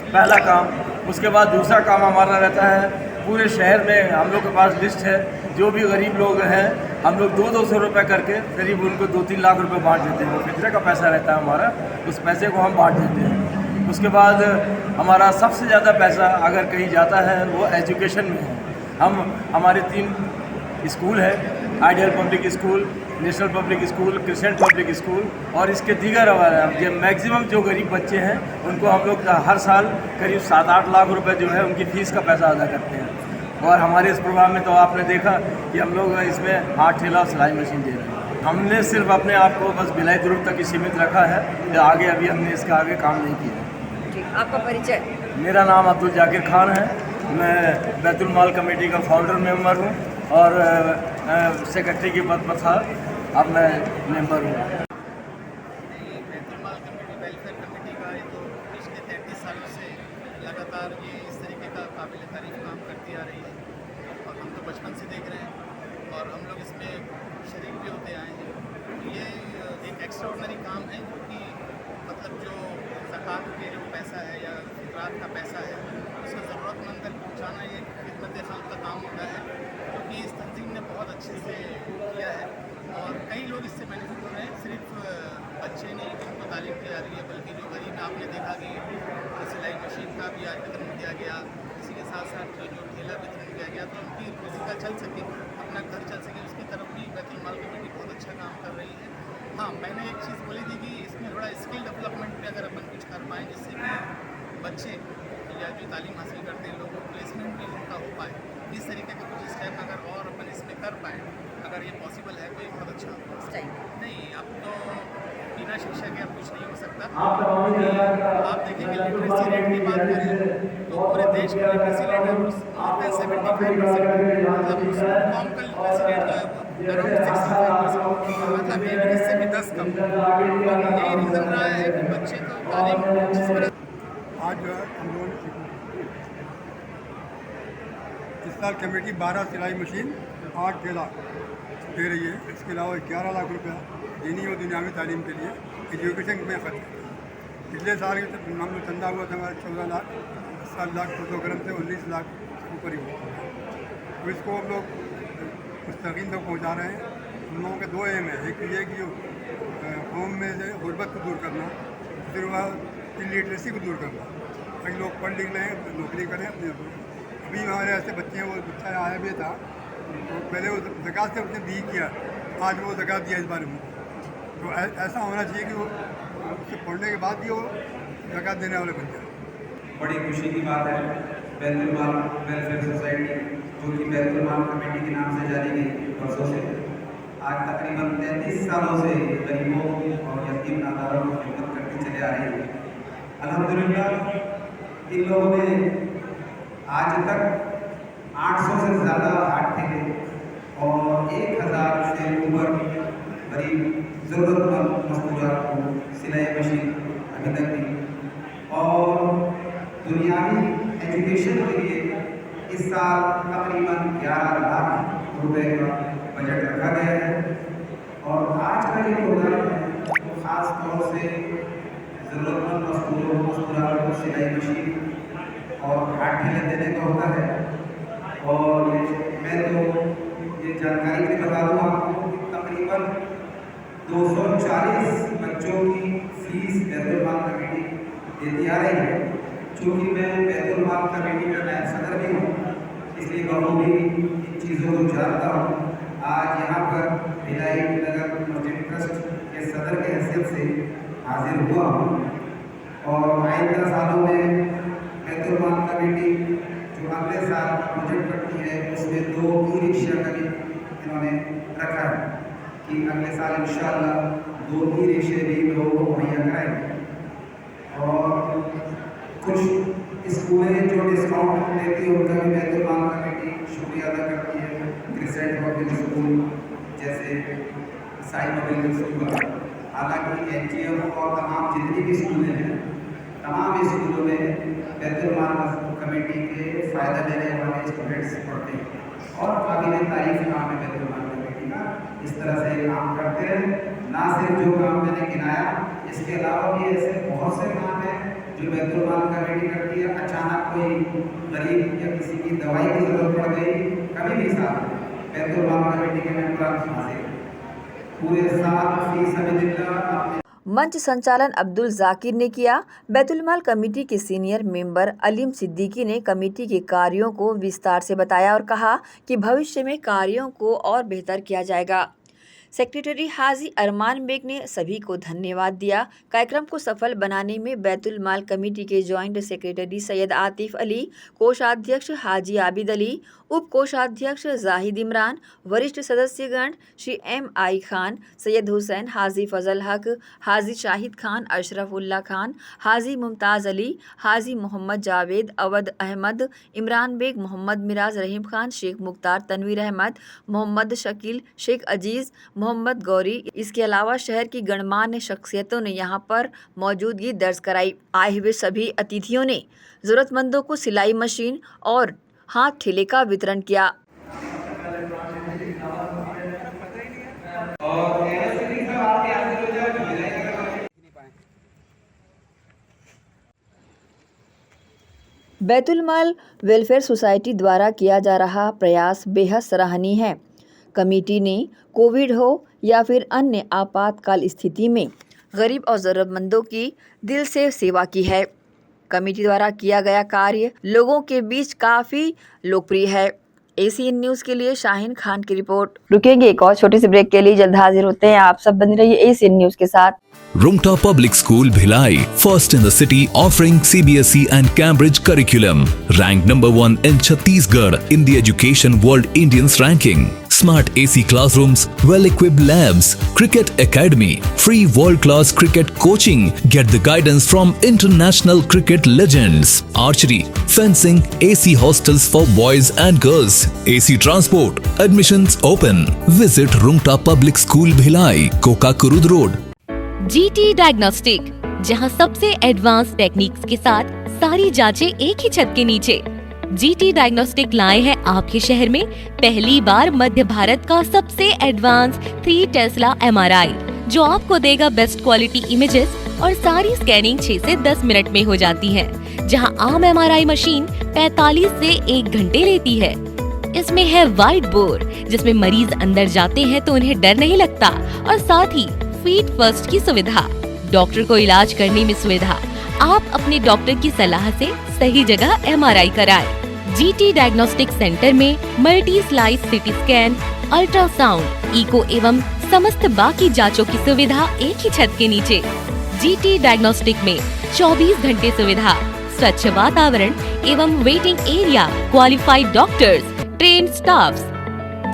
पहला काम। उसके बाद दूसरा काम हमारा रहता है, पूरे शहर में हम लोग के पास लिस्ट है, जो भी गरीब लोग हैं हम लोग 200-200 रुपये करके करीब उनको 2-3 लाख रुपए बांट देते हैं। वो फितरे का पैसा रहता है हमारा, उस पैसे को हम बांट देते हैं। उसके बाद हमारा सबसे ज़्यादा पैसा अगर कहीं जाता है वो एजुकेशन में है। हमारे 3 स्कूल है, ideal public school, national public school, Christian public school और इसके दीगर ये मैक्सिमम जो गरीब बच्चे हैं उनको हम लोग हर साल करीब 7-8 लाख रुपए जो है उनकी फ़ीस का पैसा अदा करते हैं। और हमारे इस प्रोग्राम में तो आपने देखा कि हम लोग इसमें हाथ ठेला और सिलाई मशीन दे रहे हैं। हमने सिर्फ अपने आप को बस भिलाई दुर्ग तक ही सीमित रखा है, तो आगे अभी हमने इसका आगे काम नहीं किया। आपका परिचय? मेरा नाम अब्दुल जाकिर खान है, मैं बैतुल माल कमेटी का फाउंडर मेंबर हूँ और सेक्रेटरी के पद पर था, अब मैं मेंबर हूँ। बैतुल माल कमेटी वेलफेयर कमेटी का ये तो पिछले 33 सालों से लगातार ये इस तरीके का काबिल तारीफ काम करती आ रही है और हम तो बचपन से देख रहे हैं और हम लोग इसमें शरीक भी होते आए हैं। ये एक एक्स्ट्राऑर्डिनरी काम है क्योंकि मतलब जो ज़कात के जो पैसा है या फितरात का पैसा है उसको ज़रूरतमंद तक पहुँचाना ये खिदमत खल्क़ का काम होता है, क्योंकि इस तंजीम ने बहुत अच्छे से किया है और कई लोग इससे बेनिफिट हो रहे हैं। सिर्फ बच्चे नहीं जिनको तालीम दी जा रही है, बल्कि जो गरीब में आपने देखा कि सिलाई मशीन का भी आज वितरण किया गया, इसी के साथ साथ जो ठेला वितरण किया गया, तो उनकी रोज़ी का चल सके, अपना घर चल सके, उसकी तरफ भी बैतुल माल कमेटी बहुत अच्छा काम कर रही है। हाँ, मैंने एक चीज़ बोली थी कि इसमें थोड़ा स्किल डेवलपमेंट पे अगर अपन कुछ कर पाएँ जिससे कि बच्चे या जो तालीम हासिल करते हैं लोगों को प्लेसमेंट भी उनका हो पाए, इस तरीके के कुछ स्टेप अगर और अपन इसमें कर पाएँ, अगर ये पॉसिबल है तो ये बहुत अच्छा होगा। नहीं, अब तो बिना शिक्षा के अब कुछ नहीं हो सकता। आप देखेंगे लिटरेसी रेट की बात करें तो पूरे देश का लिटरेसी रेट है मोर देन 75%, मतलब कॉम का लिटरेसी रेट जो है वो अराउंड 65%, मतलब ये इससे भी 10 कम। और यही रीज़न रहा है कि बच्चे तो तालीम जिस पर आज जो है हम लोगों ने इस साल कमेटी 12 सिलाई मशीन 8 ठेला दे रही है। इसके अलावा 11 लाख रुपया दीनी और दुनियावी तालीम के लिए एजुकेशन में खर्च किया। पिछले साल हम लोग चंदा हुआ था हमारा 14 लाख, 7 लाख फोटोग्राम से 19 लाख ऊपर ही हुआ। तो इसको हम लोग मुस्तकीम तक पहुँचा रहे हैं। हम लोगों के 2 एम है, एक ये कि कौम में से गुर्बत को दूर करना, फिर वह इलिटरेसी को दूर करना। कई लोग पढ़ लिख रहे हैं, नौकरी करें अपने। अभी हमारे ऐसे बच्चे हैं, वो बच्चा आया भी था तो पहले वो ज़कात से उसने दी किया, आज वो ज़कात दिया इस बारे में। तो ऐसा होना चाहिए कि वो उससे पढ़ने के बाद भी वो ज़कात देने वाले बन जाए। बड़ी खुशी की बात है, बैतुल माल वेलफेयर सोसाइटी जो कि बैतुल माल कमेटी के नाम से जारी गई वर्षों से, आज तकरीबन 33 सालों से गरीबों और यतीम नादारों को खिदमत करती चले आ रही है। अल्हम्दुलिल्लाह इन लोगों ने आज तक 800 से ज़्यादा हाथ ठेले और 1000 से ऊपर गरीब ज़रूरतमंद मजदूरात को सिलाई मशीन अभी तक दी और दुनियावी एजुकेशन के लिए इस साल तकरीबन 11 लाख रुपए का बजट रखा गया है। और आज का ये प्रोग्राम है तो ख़ास तौर से ज़रूरतमंद मजदूरात को सिलाई मशीन और हाथ ठेले देने का होता है। और मैं तो ये जानकारी भी बता दूँ आपको, तकरीबन 240 बच्चों की फीस बैतुल माल कमेटी देती आ रही है। चूँकि मैं बैतुल माल कमेटी का नया सदर भी हूँ, इसलिए बखूबी इन चीज़ों को जानता हूँ। आज यहाँ पर भिलाई नगर मस्जिद ट्रस्ट के सदर के हैसियत से हाजिर हुआ हूँ और आइंदा सालों में बैतुल माल कमेटी जो अगले साल प्रोजेक्ट करती है उसमें 2 ई-रिक्शा का भी इन्होंने रखा है कि अगले साल इंशाअल्लाह 2 ई-रिक्शे भी लोगों को मुहैया कराएंगे। और कुछ स्कूलें जो डिस्काउंट देती है उनका भी बैतुल माल कमेटी शुक्रिया अदा करती है। क्रिसेंट पब्लिक स्कूल जैसे साई पब्लिक स्कूल, हालांकि एनजीओ और तमाम जितनी भी स्कूलें हैं तमाम स्कूलों में बैतुल माल कमेटी के फ़ायदा लेने वाले स्टूडेंट्स पढ़ते हैं और काबिल तारीफ काम है बैतुल माल कमेटी का। इस तरह से काम करते हैं। ना सिर्फ जो काम मैंने गिनाया, इसके अलावा भी ऐसे बहुत से काम हैं जो बैतुल माल कमेटी करती है। अचानक कोई गरीब या किसी की दवाई की ज़रूरत पड़ गई, कभी भी साथ बैतुल माल कमेटी के मेंबर हाजिर पूरे साथ फी सबिलिल्लाह अपने मंच संचालन अब्दुल जाकिर ने किया। बैतुल माल कमेटी के सीनियर मेंबर अलीम सिद्दीकी ने कमेटी के कार्यों को विस्तार से बताया और कहा कि भविष्य में कार्यों को और बेहतर किया जाएगा। सेक्रेटरी हाजी अरमान बेग ने सभी को धन्यवाद दिया। कार्यक्रम को सफल बनाने में बैतुल माल कमेटी के जॉइंट सेक्रेटरी सैयद आतिफ अली, कोषाध्यक्ष हाजी आबिद अली, उप कोषाध्यक्ष जाहिद इमरान, वरिष्ठ सदस्यगण श्री M.I. खान, सैयद हुसैन, हाजी फजल हक, हाजी शाहिद खान, अशरफ उल्ला खान, हाजी मुमताज़ अली, हाजी मोहम्मद जावेद, अवध अहमद, इमरान बेग, मोहम्मद मिराज, रहीम खान, शेख मुख्तार, तनवीर अहमद, मोहम्मद शकील, शेख अजीज़, मोहम्मद गौरी। इसके अलावा शहर की गणमान्य शख्सियतों ने यहाँ पर मौजूदगी दर्ज कराई। आए हुए सभी अतिथियों ने ज़रूरतमंदों को सिलाई मशीन और हाथ ठेले का वितरण किया। बैतुल माल वेलफेयर सोसाइटी द्वारा किया जा रहा प्रयास बेहद सराहनीय है। कमेटी ने कोविड हो या फिर अन्य आपातकाल स्थिति में गरीब और ज़रूरतमंदों की दिल से सेवा की है। कमेटी द्वारा किया गया कार्य लोगों के बीच काफ़ी लोकप्रिय है। ACN न्यूज़ के लिए शाहीन खान की रिपोर्ट। रुकेंगे एक और छोटे से ब्रेक के लिए, जल्द हाजिर होते हैं। आप सब बने रहिए ACN न्यूज़ के साथ। Rumta Public School Bhilai, first in the city, offering CBSE and Cambridge curriculum. Ranked number 1 in Chhattisgarh in the Education World Indians ranking. Smart AC classrooms, well-equipped labs, cricket academy, free world-class cricket coaching. Get the guidance from international cricket legends. Archery, fencing, AC hostels for boys and girls. AC transport. Admissions open. Visit Rumta Public School Bhilai, Kokakurud Road. GT diagnostic, जहां सबसे advance techniques के साथ सारी जांचें एक ही छत के नीचे। GT डायग्नोस्टिक लाए हैं आपके शहर में पहली बार मध्य भारत का सबसे एडवांस 3 टेस्ला MRI, जो आपको देगा बेस्ट क्वालिटी इमेजेस और सारी स्कैनिंग 6 से 10 मिनट में हो जाती है, जहां आम MRI मशीन 45 से 1 घंटे लेती है। इसमें है वाइट बोर, जिसमें मरीज अंदर जाते हैं तो उन्हें डर नहीं लगता, और साथ ही फीट फर्स्ट की सुविधा, डॉक्टर को इलाज करने में सुविधा। आप अपने डॉक्टर की सलाह से सही जगह MRI कराएं। GT डायग्नोस्टिक सेंटर में multi slice CT scan, ultrasound, echo एवं समस्त बाकी जांचों की सुविधा एक ही छत के नीचे। GT डायग्नोस्टिक में 24 घंटे सुविधा, स्वच्छ वातावरण एवं waiting area, qualified doctors, trained staffs.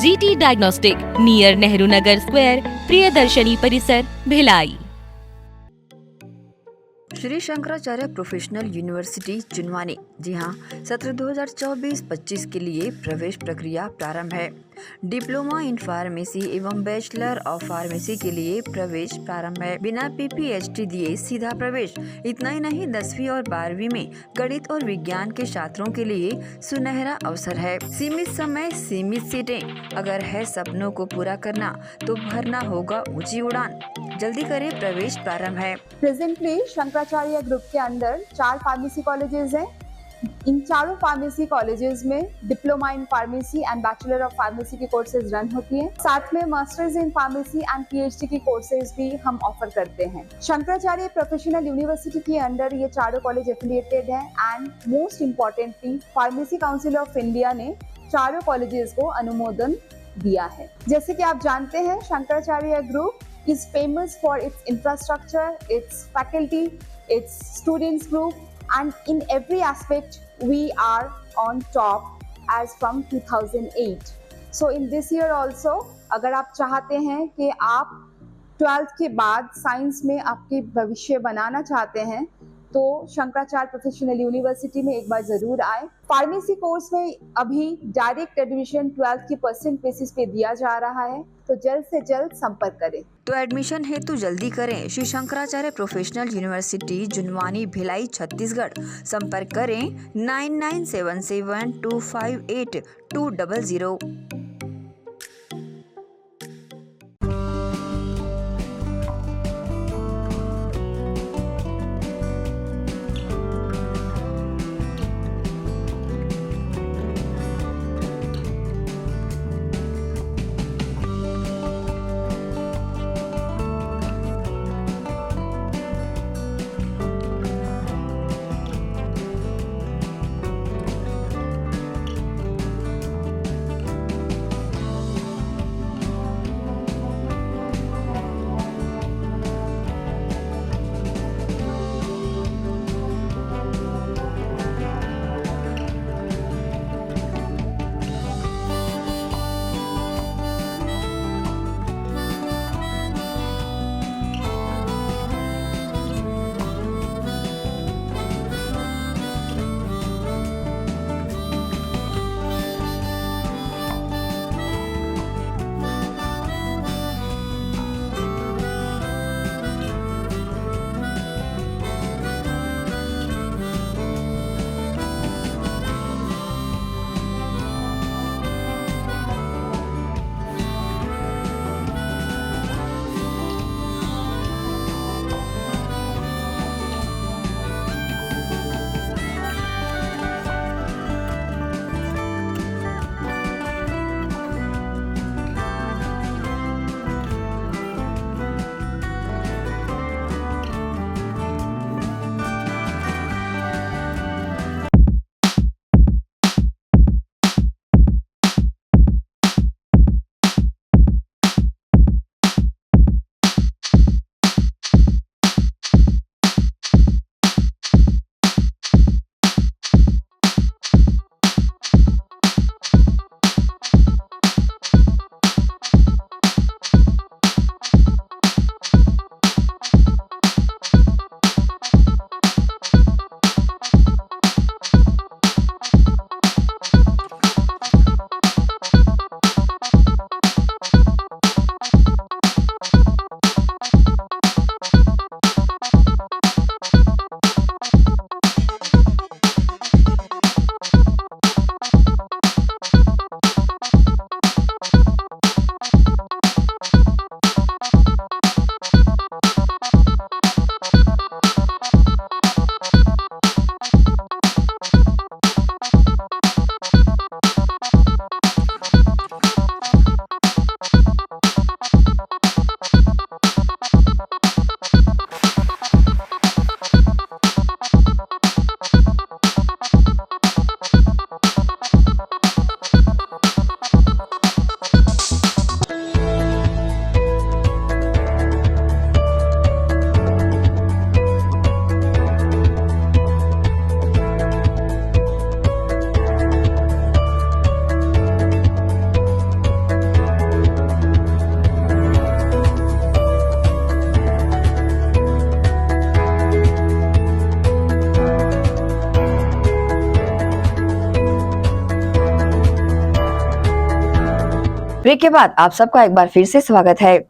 GT diagnostic, near Nehru Nagar square, Priyadarshini परिसर, भिलाई। Shri Shankaracharya professional university Chunwani. जी हाँ, सत्र 2024-25 के लिए प्रवेश प्रक्रिया प्रारंभ है। डिप्लोमा इन फार्मेसी एवं बैचलर ऑफ फार्मेसी के लिए प्रवेश प्रारंभ है। बिना PPHD दिए सीधा प्रवेश। इतना ही नहीं, 10वीं और 12वीं में गणित और विज्ञान के छात्रों के लिए सुनहरा अवसर है। सीमित समय, सीमित सीटें। अगर है सपनों को पूरा करना तो भरना होगा ऊंची उड़ान। जल्दी करें, प्रवेश प्रारंभ है। प्रेजेंटली शंकराचार्य ग्रुप के अंदर 4 फार्मेसी कॉलेजेस हैं। इन चारों फार्मेसी कॉलेजेस में diploma in pharmacy and bachelor of pharmacy की कोर्सेज रन होती हैं। साथ में masters in pharmacy and PhD की कोर्सेज भी हम ऑफर करते हैं। शंकराचार्य प्रोफेशनल यूनिवर्सिटी के अंडर ये चारों कॉलेज एफिलिएटेड हैं and most importantly pharmacy council of India ने चारों कॉलेजेस को अनुमोदन दिया है। जैसे कि आप जानते हैं, Shankaracharya group is famous for its infrastructure, its faculty, its students group, and in every aspect we are on top as from 2008. So in this year also, अगर आप चाहते हैं कि आप 12th के बाद साइंस में आपके भविष्य बनाना चाहते हैं, तो शंकराचार्य प्रोफेशनल यूनिवर्सिटी में एक बार जरूर आए। फार्मेसी कोर्स में अभी डायरेक्ट एडमिशन 12th की परसेंट बेसिस पे दिया जा रहा है, तो जल्द से जल्द संपर्क करें। तो एडमिशन हेतु जल्दी करें श्री शंकराचार्य प्रोफेशनल यूनिवर्सिटी, जुनवानी, भिलाई, छत्तीसगढ़। संपर्क करें 9977258200। ब्रेक के बाद आप सबका एक बार फिर से स्वागत है।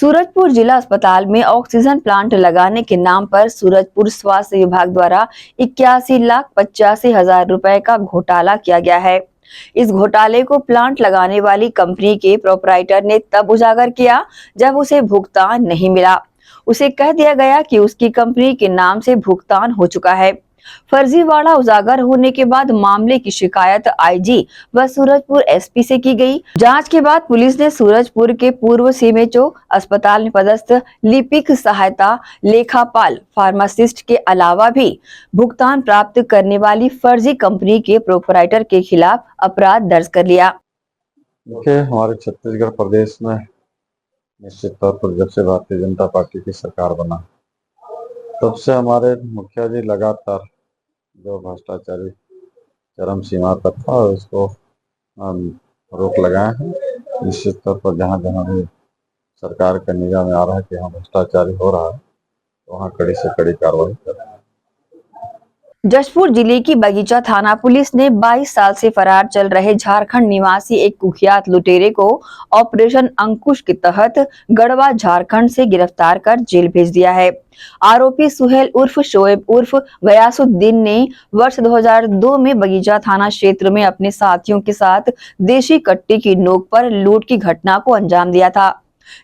सूरजपुर जिला अस्पताल में ऑक्सीजन प्लांट लगाने के नाम पर सूरजपुर स्वास्थ्य विभाग द्वारा 81,85,000 रुपए का घोटाला किया गया है। इस घोटाले को प्लांट लगाने वाली कंपनी के प्रोपराइटर ने तब उजागर किया जब उसे भुगतान नहीं मिला। उसे कह दिया गया कि उसकी कंपनी के नाम से भुगतान हो चुका है। फर्जीवाड़ा उजागर होने के बाद मामले की शिकायत आईजी व सूरजपुर एसपी से की गई। जांच के बाद पुलिस ने सूरजपुर के पूर्व सीएमएचओ अस्पताल में पदस्थ लिपिक सहायता लेखापाल फार्मासिस्ट के अलावा भी भुगतान प्राप्त करने वाली फर्जी कंपनी के प्रोपराइटर के खिलाफ अपराध दर्ज कर लिया। देखिए, हमारे छत्तीसगढ़ प्रदेश में निश्चित तौर पर जब से भारतीय जनता पार्टी की सरकार बना तब से हमारे मुखिया जी लगातार जो भ्रष्टाचारी चरम सीमा पर था और उसको रोक लगाए हैं। निश्चित तौर पर जहाँ जहाँ भी सरकार के निगाह में आ रहा है कि यहाँ भ्रष्टाचारी हो रहा है तो वहाँ कड़ी से कड़ी कार्रवाई कर रहे हैं। जशपुर जिले की बगीचा थाना पुलिस ने 22 साल से फरार चल रहे झारखंड निवासी एक कुख्यात लुटेरे को ऑपरेशन अंकुश के तहत गढ़वा झारखंड से गिरफ्तार कर जेल भेज दिया है। आरोपी सुहेल उर्फ शोएब उर्फ गयासुद्दीन ने वर्ष 2002 में बगीचा थाना क्षेत्र में अपने साथियों के साथ देशी कट्टे की नोक पर लूट की घटना को अंजाम दिया था।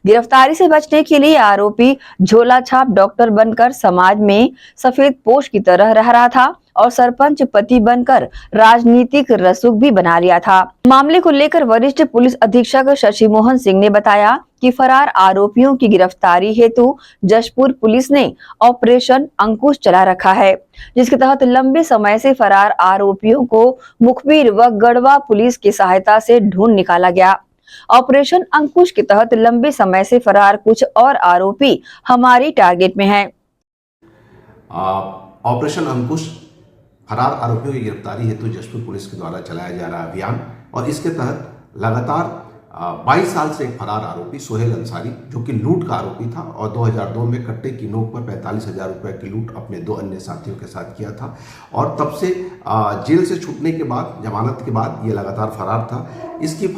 गिरफ्तारी से बचने के लिए आरोपी झोला छाप डॉक्टर बनकर समाज में सफेद पोश की तरह रह रहा था और सरपंच पति बनकर राजनीतिक रसूख भी बना लिया था। मामले को लेकर वरिष्ठ पुलिस अधीक्षक शशि मोहन सिंह ने बताया कि फरार आरोपियों की गिरफ्तारी हेतु जशपुर पुलिस ने ऑपरेशन अंकुश चला रखा है, जिसके तहत लंबे समय से फरार आरोपियों को मुखबिर व गढ़वा पुलिस की सहायता से ढूंढ निकाला गया। ऑपरेशन अंकुश के तहत लंबे समय से फरार कुछ और आरोपी हमारी टारगेट में हैं। ऑपरेशन अंकुश फरार आरोपियों की गिरफ्तारी हेतु जशपुर पुलिस के द्वारा चलाया जा रहा अभियान और इसके तहत लगातार 22 साल से एक फरार आरोपी सोहेल अंसारी जो कि लूट का आरोपी था और 2002 में कट्टे की नोक पर 45,000 रुपए की लूट अपने 2 अन्य साथियों के साथ किया था और तब से जेल से छूटने के बाद जमानत के बाद ये लगातार फरार था। इसकी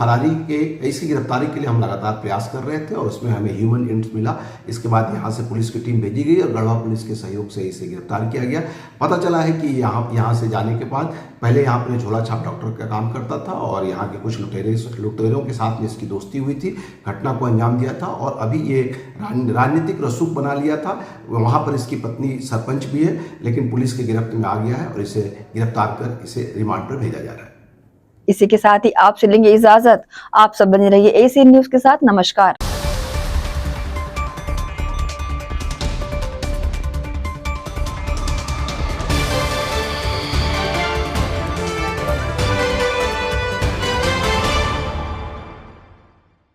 गिरफ्तारी के लिए हम लगातार प्रयास कर रहे थे और उसमें हमें ह्यूमन इंट्स मिला। इसके बाद यहाँ से पुलिस की टीम भेजी गई और गढ़वा पुलिस के सहयोग से इसे गिरफ्तार किया गया। पता चला है कि यहाँ से जाने के बाद पहले यहाँ पर झोला छाप डॉक्टर का काम करता था और यहाँ के कुछ लुटेरों के साथ में इसकी दोस्ती हुई थी, घटना को अंजाम दिया था और अभी ये राजनीतिक रसूख बना लिया था। वहाँ पर इसकी पत्नी सरपंच भी है लेकिन पुलिस के गिरफ्त में आ गया है और इसे गिरफ्तार कर इसे रिमांड पर भेजा जा रहा है। इसी के साथ ही आपसे लेंगे इजाजत। आप सब बने रहिए एसीएन न्यूज के साथ। नमस्कार।